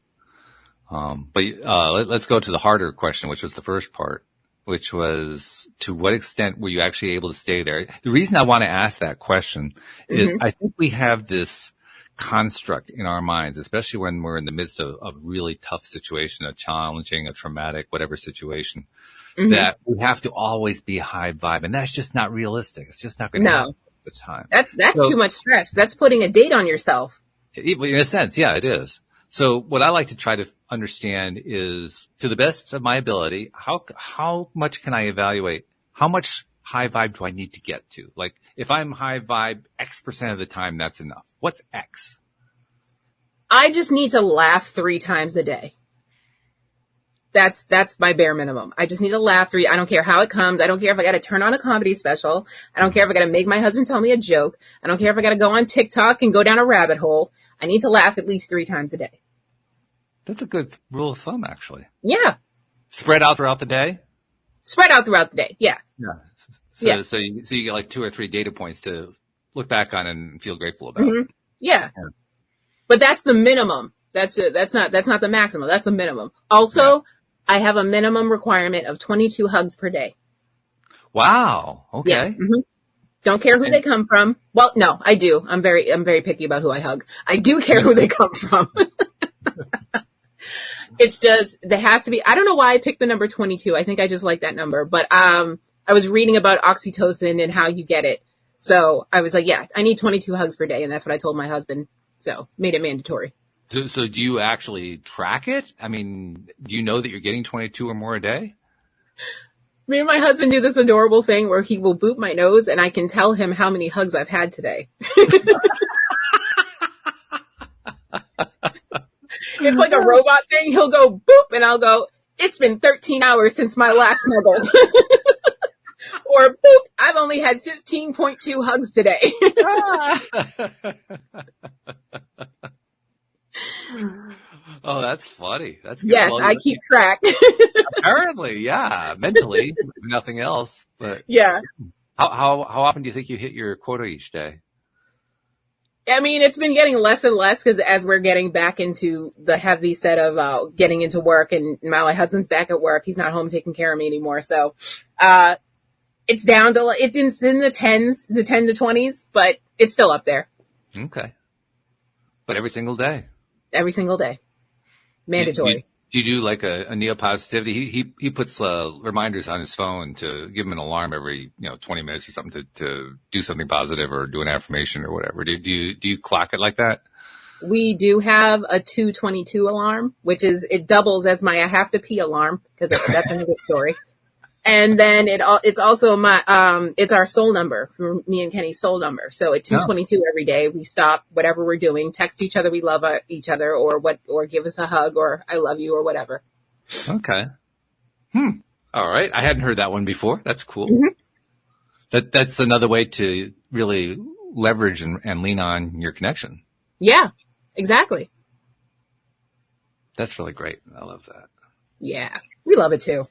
But let's go to the harder question, which was the first part, which was to what extent were you actually able to stay there? The reason I want to ask that question is I think we have this construct in our minds, especially when we're in the midst of a really tough situation, a challenging, a traumatic, whatever situation, that we have to always be high vibe. And that's just not realistic. It's just not going to happen at the time. That's too much stress. That's putting a date on yourself. In a sense, yeah, it is. So what I like to try to understand is, to the best of my ability, how much can I evaluate? How much high vibe do I need to get to? Like, if I'm high vibe X% of the time, that's enough. What's X? I just need to laugh 3 times a day. That's my bare minimum. I just need to laugh 3. I don't care how it comes. I don't care if I got to turn on a comedy special. I don't care if I got to make my husband tell me a joke. I don't care if I got to go on TikTok and go down a rabbit hole. I need to laugh at least 3 times a day. That's a good rule of thumb, actually. Yeah. Spread out throughout the day? Spread out throughout the day. Yeah. Yeah. So you get like 2 or 3 data points to look back on and feel grateful about. Yeah. But that's the minimum. That's not the maximum. That's the minimum. Also, I have a minimum requirement of 22 hugs per day. Wow. Okay. Yeah. Don't care who they come from. Well, no, I do. I'm very picky about who I hug. I do care who they come from. It's just, there has to be, I don't know why I picked the number 22. I think I just like that number, but, I was reading about oxytocin and how you get it. So I was like, yeah, I need 22 hugs per day. And that's what I told my husband. So made it mandatory. So do you actually track it? I mean, do you know that you're getting 22 or more a day? Me and my husband do this adorable thing where he will boop my nose and I can tell him how many hugs I've had today. It's like a robot thing. He'll go boop and I'll go, it's been 13 hours since my last snuggle. Or boop, I've only had 15.2 hugs today. Oh, that's funny. That's good. Yes, well, I keep track. Apparently, yeah. Mentally, if nothing else. But yeah. How often do you think you hit your quota each day? I mean, it's been getting less and less because as we're getting back into the heavy set of getting into work, and now my husband's back at work, he's not home taking care of me anymore. So, it's down to, it's in the 10s, the 10 to 20s, but it's still up there. Okay. But every single day? Every single day. Mandatory. Do you do like a neopositivity? He puts reminders on his phone to give him an alarm every 20 minutes or something to do something positive or do an affirmation or whatever. Do you clock it like that? We do have a 2:22 alarm, which is, it doubles as my I have to pee alarm because that's another story. And then it's also it's our soul number for me and Kenny's soul number. So at 2:22 every day, we stop whatever we're doing, text each other, we love each other, or give us a hug, or I love you, or whatever. Okay. All right. I hadn't heard that one before. That's cool. Mm-hmm. That's another way to really leverage and lean on your connection. Yeah, exactly. That's really great. I love that. Yeah, we love it too.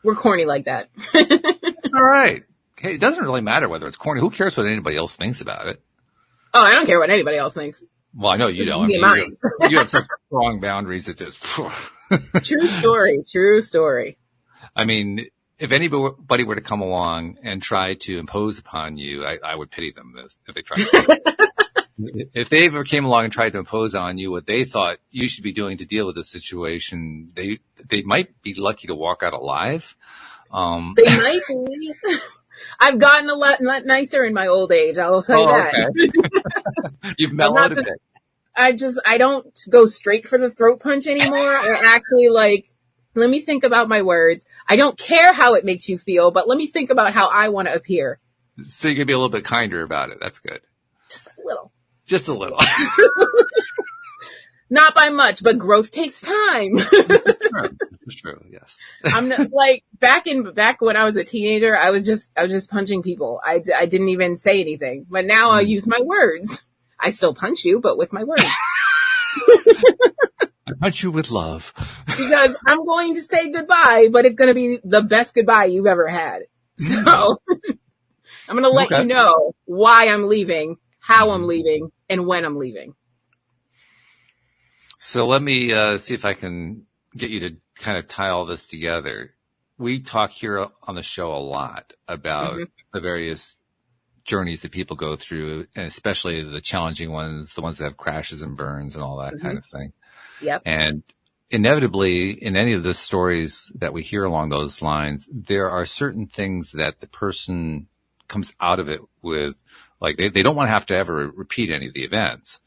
We're corny like that. All right. Hey, it doesn't really matter whether it's corny. Who cares what anybody else thinks about it? Oh, I don't care what anybody else thinks. Well, I know you don't. You have such strong boundaries that just... True story. True story. I mean, if anybody were to come along and try to impose upon you, I would pity them if they tried to. If they ever came along and tried to impose on you what they thought you should be doing to deal with the situation, they might be lucky to walk out alive. They might be. I've gotten a lot nicer in my old age. I'll say that. Okay. You've mellowed a bit. I don't go straight for the throat punch anymore. I actually let me think about my words. I don't care how it makes you feel, but let me think about how I want to appear. So you're going to be a little bit kinder about it. That's good. Just a little. Just a little. Not by much, but growth takes time. It's true. Yes. I'm not, back when I was a teenager, I was just punching people. I didn't even say anything, but now I'll use my words. I still punch you, but with my words. I punch you with love. Because I'm going to say goodbye, but it's going to be the best goodbye you've ever had. So I'm going to let you know why I'm leaving, how I'm leaving, and when I'm leaving. So let me see if I can get you to kind of tie all this together. We talk here on the show a lot about the various journeys that people go through, and especially the challenging ones, the ones that have crashes and burns and all that kind of thing. Yep. And inevitably, in any of the stories that we hear along those lines, there are certain things that the person comes out of it with, like they don't want to have to ever repeat any of the events.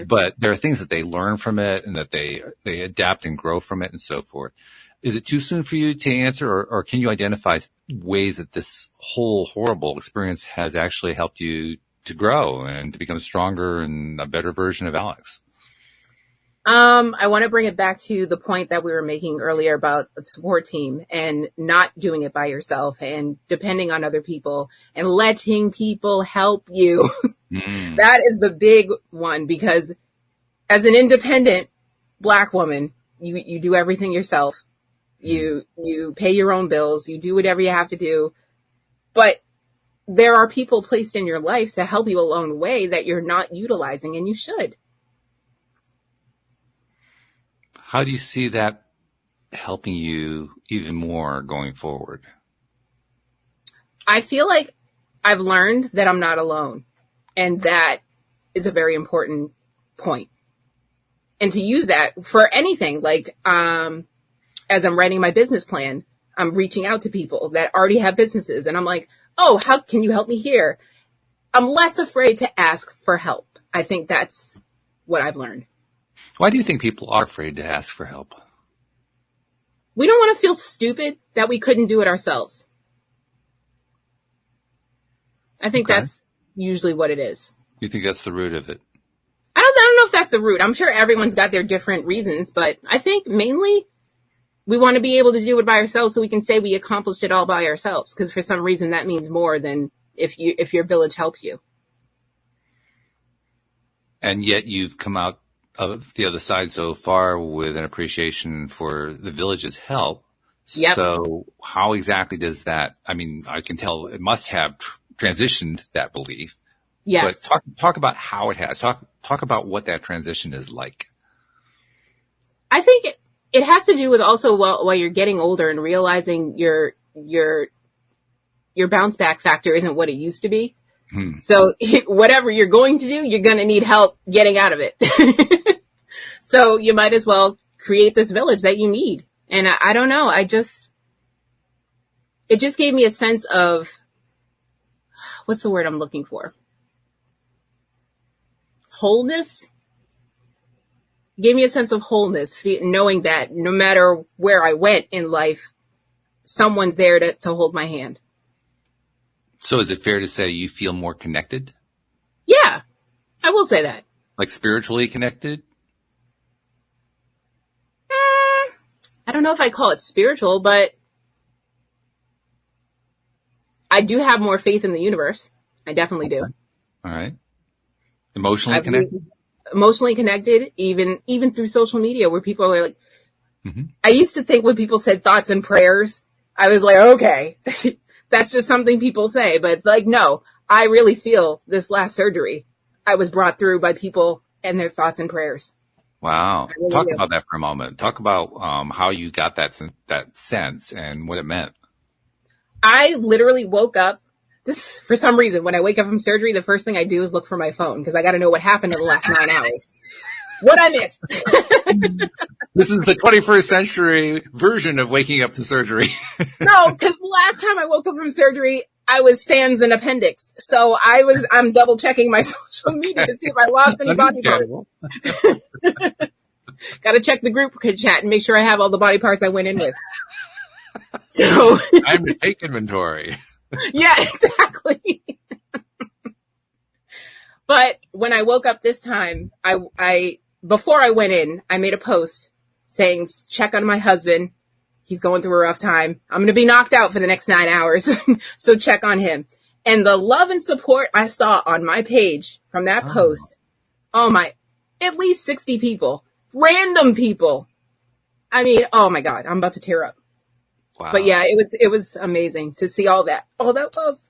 But there are things that they learn from it and that they adapt and grow from it and so forth. Is it too soon for you to answer, or can you identify ways that this whole horrible experience has actually helped you to grow and to become stronger and a better version of Alyx? I want to bring it back to the point that we were making earlier about a support team and not doing it by yourself and depending on other people and letting people help you. That is the big one, because as an independent Black woman, you do everything yourself. You pay your own bills. You do whatever you have to do. But there are people placed in your life to help you along the way that you're not utilizing, and you should. How do you see that helping you even more going forward? I feel like I've learned that I'm not alone. And that is a very important point. And to use that for anything, like, as I'm writing my business plan, I'm reaching out to people that already have businesses. And I'm like, oh, how can you help me here? I'm less afraid to ask for help. I think that's what I've learned. Why do you think people are afraid to ask for help? We don't want to feel stupid that we couldn't do it ourselves. I think that's usually what it is. You think that's the root of it? I don't know if that's the root. I'm sure everyone's got their different reasons, but I think mainly we want to be able to do it by ourselves so we can say we accomplished it all by ourselves. Because for some reason that means more than if your village helped you. And yet you've come out of the other side so far with an appreciation for the village's help. Yep. So how exactly does that, I mean, I can tell it must have transitioned that belief. Yes. But talk about how it has. Talk about what that transition is like. I think it has to do with also while you're getting older and realizing your bounce back factor isn't what it used to be. So whatever you're going to do, you're going to need help getting out of it. So you might as well create this village that you need. And I don't know. It just gave me a sense of, what's the word I'm looking for? Wholeness. It gave me a sense of wholeness, knowing that no matter where I went in life, someone's there to hold my hand. So is it fair to say you feel more connected? Yeah, I will say that. Like spiritually connected? I don't know if I call it spiritual, but I do have more faith in the universe. I definitely do. All right. Emotionally connected? Emotionally connected, even through social media where people are like, I used to think when people said thoughts and prayers, I was like, okay, that's just something people say. But like, no, I really feel this last surgery, I was brought through by people and their thoughts and prayers. Wow. Really Talk do. about that for a moment. Talk about how you got that sense and what it meant. I literally woke up. This, for some reason, when I wake up from surgery, the first thing I do is look for my phone because I got to know what happened in the last 9 hours. What I missed. This is the 21st century version of waking up from surgery. No, because the last time I woke up from surgery, I was sans an appendix. So I'm double checking my social media to see if I lost any body parts. Got to check the group chat and make sure I have all the body parts I went in with. So Time to take inventory. Yeah, exactly. But when I woke up this time, I before I went in, I made a post saying, check on my husband. He's going through a rough time. I'm going to be knocked out for the next 9 hours. So check on him. And the love and support I saw on my page from that post, at least 60 people, random people. I mean, oh my God, I'm about to tear up. Wow. But yeah, it was amazing to see all that love.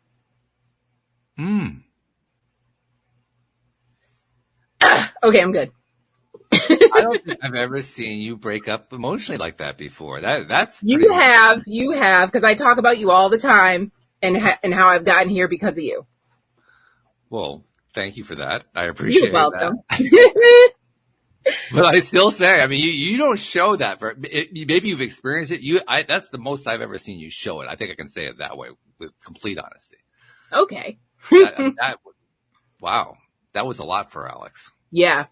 Okay, I'm good. I don't think I've ever seen you break up emotionally like that before. That's you have, because I talk about you all the time and how I've gotten here because of you. Well, thank you for that. I appreciate You're welcome. that. But I still say, I mean, you don't show that maybe you've experienced it. That's the most I've ever seen you show it. I think I can say it that way with complete honesty. Okay. Wow. That was a lot for Alyx. Yeah.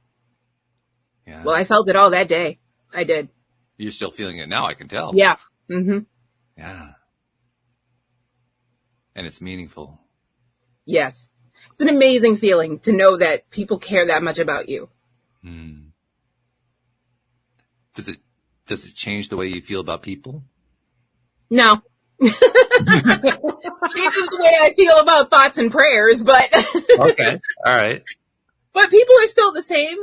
Yeah. Well, I felt it all that day. I did. You're still feeling it now, I can tell. Yeah. Mm-hmm. Yeah. And it's meaningful. Yes. It's an amazing feeling to know that people care that much about you. Does it change the way you feel about people? No. Changes the way I feel about thoughts and prayers, but okay. All right. But people are still the same,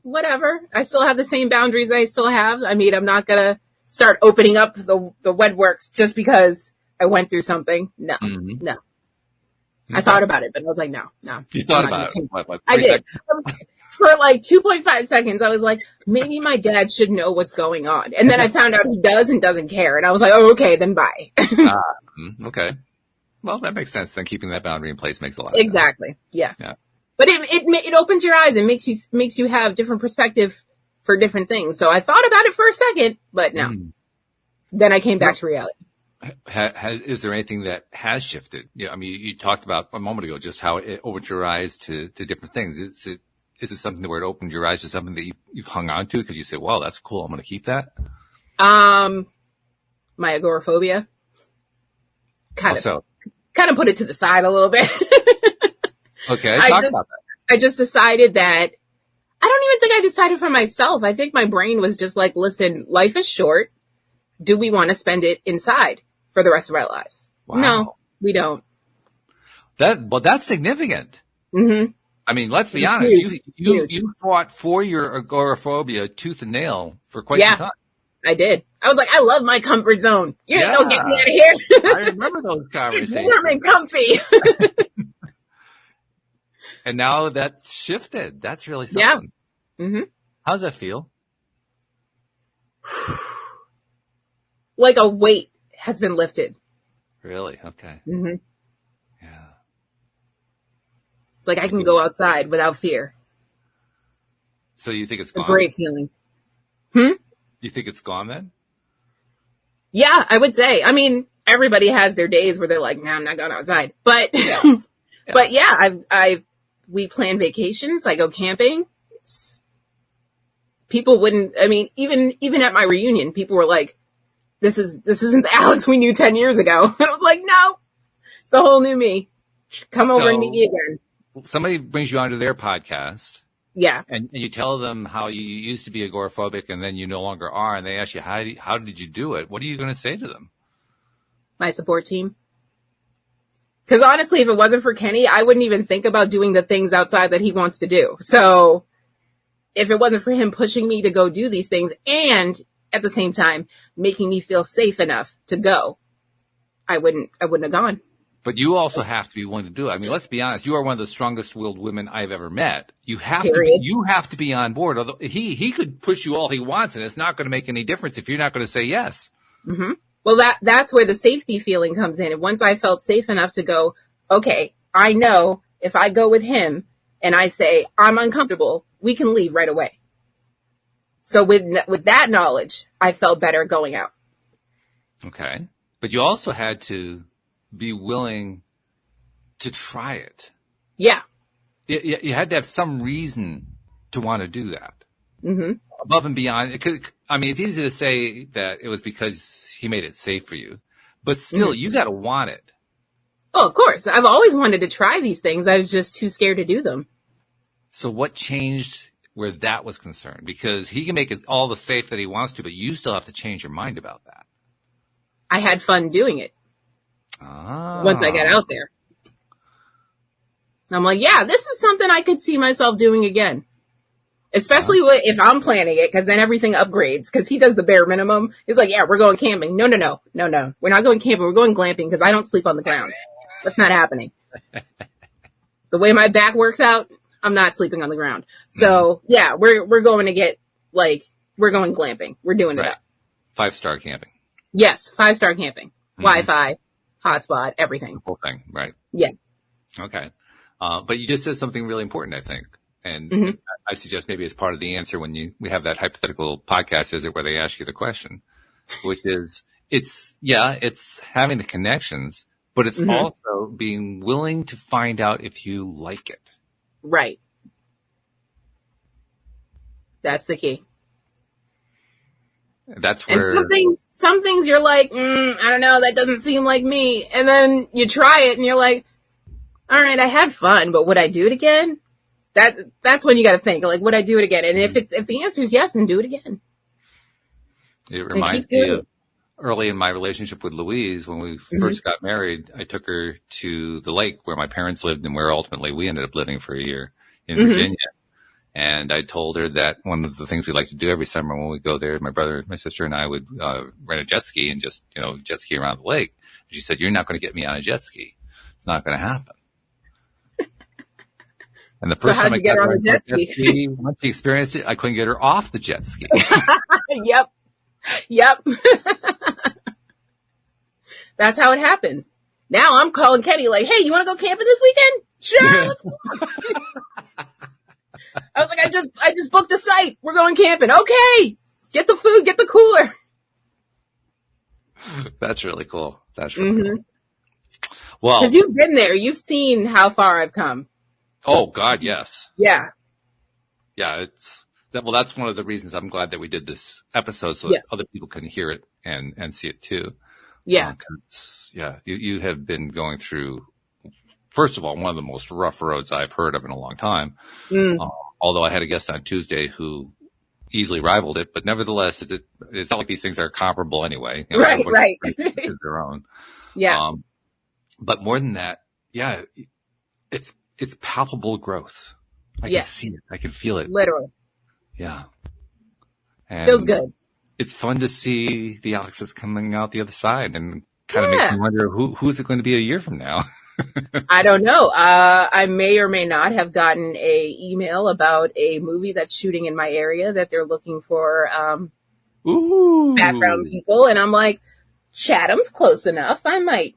whatever. I still have the same boundaries I still have. I mean, I'm not going to start opening up the WedWorks just because I went through something. No, no. Okay. I thought about it, but I was like, no. You thought about it? What, I did. For like 2.5 seconds, I was like, maybe my dad should know what's going on. And then I found out he does and doesn't care. And I was like, oh, okay, then bye. Okay. Well, that makes sense. Then keeping that boundary in place makes a lot of sense. Exactly. Yeah. But it opens your eyes and makes you have different perspective for different things. So I thought about it for a second, but no. Then I came back to reality. Is there anything that has shifted? I mean, you talked about a moment ago just how it opened your eyes to different things. Is it something where it opened your eyes to something that you've hung on to because you say, "Well, that's cool. I'm going to keep that." My agoraphobia. Kind of put it to the side a little bit. Okay, talk about that. I just decided that I don't even think I decided for myself. I think my brain was just like, listen, life is short. Do we want to spend it inside for the rest of our lives? Wow. No, we don't. That's significant. Mm-hmm. I mean, let's be honest. You fought for your agoraphobia tooth and nail for quite some time. I did. I was like, I love my comfort zone. You ain't gonna get me out of here. I remember those conversations. It's warm and comfy. And now that's shifted. That's really something. Yeah. Mm-hmm. How does that feel? Like a weight has been lifted. Really? Okay. Mm-hmm. Yeah. It's like I can go outside without fear. So you think it's It's a gone? great feeling. You think it's gone then? Yeah, I would say. I mean, everybody has their days where they're like, nah, I'm not going outside. But, but yeah, we plan vacations. I go camping. People wouldn't, I mean, even at my reunion, people were like, this isn't the Alyx we knew 10 years ago. And I was like, no, it's a whole new me. Come over and meet me again. Somebody brings you onto their podcast. Yeah. And you tell them how you used to be agoraphobic and then you no longer are. And they ask you, how did you do it? What are you going to say to them? My support team. Because honestly, if it wasn't for Kenny, I wouldn't even think about doing the things outside that he wants to do. So if it wasn't for him pushing me to go do these things and at the same time making me feel safe enough to go, I wouldn't have gone. But you also have to be willing to do it. I mean, let's be honest. You are one of the strongest-willed women I've ever met. You have to be on board. Although he could push you all he wants, and it's not going to make any difference if you're not going to say yes. Mm-hmm. Well, that's where the safety feeling comes in. And once I felt safe enough to go, okay, I know if I go with him and I say I'm uncomfortable, we can leave right away. So with that knowledge, I felt better going out. Okay, but you also had to be willing to try it. Yeah. You had to have some reason to want to do that. Mm-hmm. Above and beyond. I mean, it's easy to say that it was because he made it safe for you, but still, you got to want it. Oh, of course. I've always wanted to try these things. I was just too scared to do them. So what changed where that was concerned? Because he can make it all the safe that he wants to, but you still have to change your mind about that. I had fun doing it. Once I got out there. I'm like, yeah, this is something I could see myself doing again. Especially if I'm planning it, because then everything upgrades, because he does the bare minimum. He's like, yeah, we're going camping. No. We're not going camping. We're going glamping because I don't sleep on the ground. That's not happening. The way my back works out, I'm not sleeping on the ground. So yeah, we're going to get we're going glamping. We're doing it up. 5-star camping. Yes. 5-star camping. Wi-Fi. Hotspot, everything. The whole thing, right? Yeah. Okay. But you just said something really important, I think. And I suggest maybe as part of the answer when we have that hypothetical podcast visit where they ask you the question, which is, it's having the connections, but it's also being willing to find out if you like it. Right. That's the key. That's where. And some things you're like, I don't know, that doesn't seem like me. And then you try it and you're like, all right, I had fun, but would I do it again? That's when you got to think, like, would I do it again? And if the answer is yes, then do it again. It reminds me of early in my relationship with Louise, when we first got married, I took her to the lake where my parents lived and where ultimately we ended up living for a year in Virginia. And I told her that one of the things we like to do every summer when we go there, my brother, my sister, and I would rent a jet ski and just, jet ski around the lake. And she said, "You're not going to get me on a jet ski. It's not going to happen." And the first time I got her on the jet ski, once she experienced it, I couldn't get her off the jet ski. Yep. That's how it happens. Now I'm calling Kenny like, hey, you want to go camping this weekend? Sure. Let's go. I was like, I just booked a site. We're going camping. Okay. Get the food, get the cooler. That's really cool. That's really cool. Well, because you've been there. You've seen how far I've come. Oh God, yes. Yeah. Yeah. That's one of the reasons I'm glad that we did this episode so that other people can hear it and see it too. Yeah. You have been going through, first of all, one of the most rough roads I've heard of in a long time. Although I had a guest on Tuesday who easily rivaled it, but nevertheless, it's not like these things are comparable anyway. You know, right. To their own. Yeah. But more than that, yeah, it's palpable growth. I can see it. I can feel it. Literally. Yeah. And feels good. It's fun to see the Alyx that's coming out the other side, and kind of makes me wonder who's it going to be a year from now. I don't know. I may or may not have gotten a email about a movie that's shooting in my area that they're looking for background people, and I'm like, Chatham's close enough. I might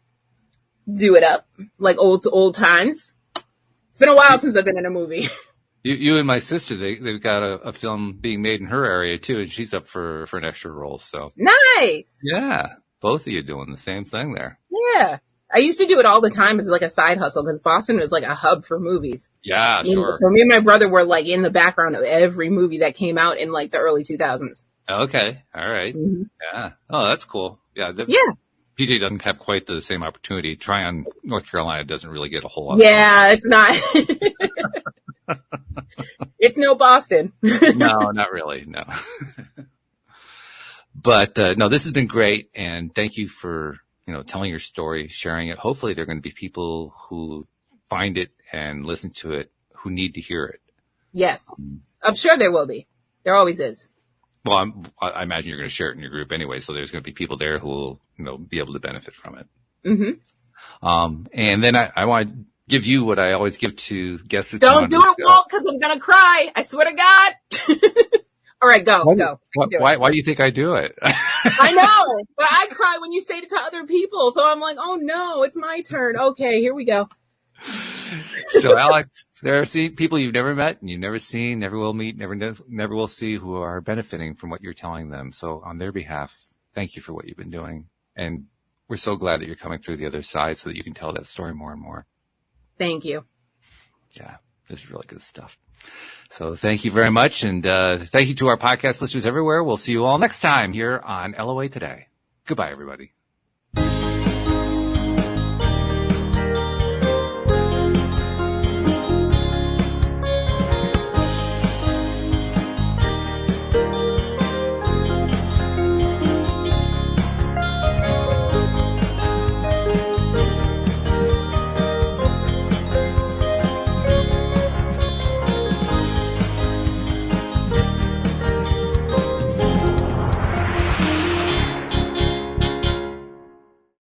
do it up like old times. It's been a while since I've been in a movie. You and my sister, they've got a film being made in her area too, and she's up for an extra role. So nice. Yeah, both of you doing the same thing there. Yeah, I used to do it all the time as like a side hustle because Boston was like a hub for movies. Yeah, sure. So me and my brother were like in the background of every movie that came out in like the early 2000s. Okay, all right. Mm-hmm. Yeah. Oh, that's cool. Yeah. PJ doesn't have quite the same opportunity. Tryon, North Carolina doesn't really get a whole lot. Yeah, it's not. It's no Boston. No, not really. No. But no, this has been great, and thank you for telling your story, sharing it. Hopefully, there are going to be people who find it and listen to it who need to hear it. Yes, I'm sure there will be. There always is. Well, I imagine you're going to share it in your group anyway, so there's going to be people there who will be able to benefit from it. Mm-hmm. And then I want to give you what I always give to guests. Don't do it, Walt, because I'm going to cry. I swear to God. All right, go. Why do you think I do it? I know, but I cry when you say it to other people. So I'm like, oh no, it's my turn. Okay, here we go. So Alyx, there are people you've never met and you've never seen, never will meet, never will see, who are benefiting from what you're telling them. So on their behalf, thank you for what you've been doing. And we're so glad that you're coming through the other side so that you can tell that story more and more. Thank you. Yeah, this is really good stuff. So thank you very much. And thank you to our podcast listeners everywhere. We'll see you all next time here on LOA Today. Goodbye, everybody.